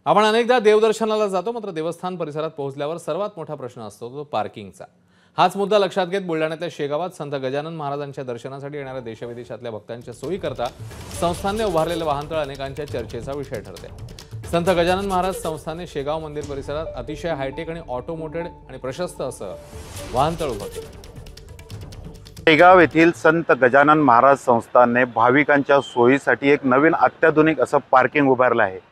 आपण अनेकदा देवदर्शनाला जातो, मात्र देवस्थान परिसरात पोहोचल्यावर सर्वात मोठा प्रश्न असतो तो पार्किंगचा। हाच मुद्दा लक्षात घेत बुलढाण्यातल्या शेगावात संत गजानन महाराजांच्या दर्शनासाठी येणाऱ्या देशविदेशातल्या भक्तांच्या सोयीकरता संस्थानने उभारलेलं वाहनतळ अनेकांच्या चर्चेचा विषय ठरते। संत गजानन महाराज संस्थानने शेगाव मंदिर परिसरात अतिशय हायटेक आणि ऑटोमोटेड आणि प्रशस्त असं वाहनतळ उभं केलं। शेगाव येथील संत गजानन महाराज संस्थानने भाविकांच्या सोयीसाठी एक नवीन अत्याधुनिक असं पार्किंग उभारलं आहे।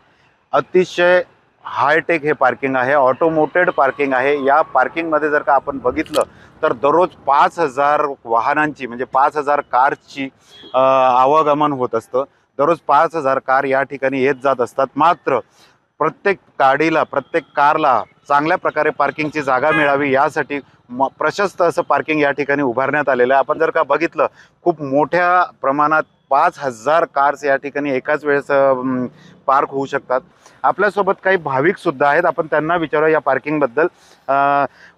अतिशय हायटेक हे पार्किंग आहे, ऑटोमोटेड पार्किंग आहे। या पार्किंगमध्ये जर का आपण बघितलं तर दररोज 5000 वाहनांची म्हणजे 5000 कारची आवागमन होत असतं। दररोज 5000 कार या ठिकाणी येत जात असतात। मात्र प्रत्येक गाडीला प्रत्येक कारला चांगल्या प्रकारे पार्किंगची जागा मिळावी यासाठी प्रशस्त असं पार्किंग या ठिकाणी उभारण्यात आलेलं आहे। आपण जर का बघितलं खूप मोठ्या प्रमाणात 5000 कार्स या ठिकाणी एकाच वेळेस पार्क होऊ शकतात। आपल्यासोबत काही भाविक सुद्धा आहेत, आपण त्यांना विचारूया या पार्किंग बद्दल।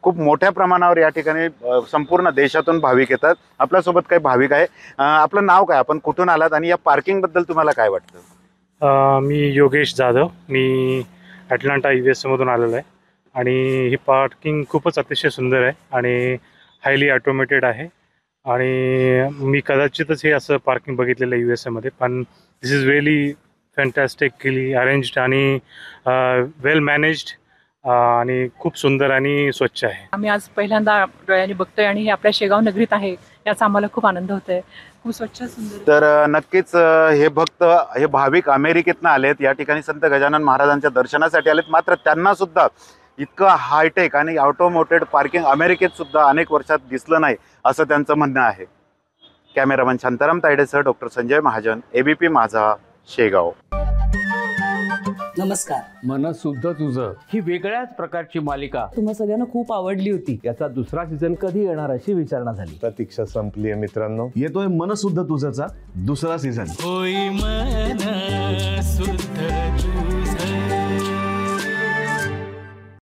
खूप मोठ्या प्रमाणावर या ठिकाणी संपूर्ण देशातून भाविक येतात। आपल्यासोबत काही भाविक आहे। आपलं नाव काय, आपण कुठून आलात आणि या पार्किंग बद्दल तुम्हाला काय वाटतं? मी योगेश जाधव, मी अटलांटा US मधून आलेलो आहे आणि ही पार्किंग खूपच अतिशय सुंदर आहे आणि हायली ऑटोमेटेड आहे आणि मी कदाचितच हे असं पार्किंग बघितलेलं आहे USA मध्ये, पण दिस इज रिअली फॅन्टॅस्टिकली अरेंज्ड आणि वेल मॅनेज्ड आणि खूप सुंदर आणि स्वच्छ आहे। आम्ही आज पहिल्यांदा डोळ्यांनी बघतोय आणि हे आपल्या शेगाव नगरीत आहे, याचा आम्हाला खूप आनंद होतोय। खूप स्वच्छ सुंदर। तर नक्कीच हे भक्त हे भाविक अमेरिकेतनं आलेत, या ठिकाणी संत गजानन महाराजांच्या दर्शनासाठी आलेत। मात्र त्यांना सुद्धा इतकं हायटेक आणि ऑटोमोटेड पार्किंग अमेरिकेत सुद्धा अनेक वर्षात दिसलं नाही असं त्यांचं म्हणणं आहे। कॅमेरामन शांताराम तायडेसह डॉक्टर संजय महाजन, ABP माझा, शेगाव। नमस्कार। मन सुद्धा तुझं ही वेगळ्याच प्रकारची मालिका तुम्हा सगळ्यांना खूप आवडली होती। याचा दुसरा सीझन कधी येणार अशी विचारणा झाली। प्रतीक्षा संपली आहे मित्रांनो। येतोय मन सुद्धा तुझाचा दुसरा सीझन। होई मन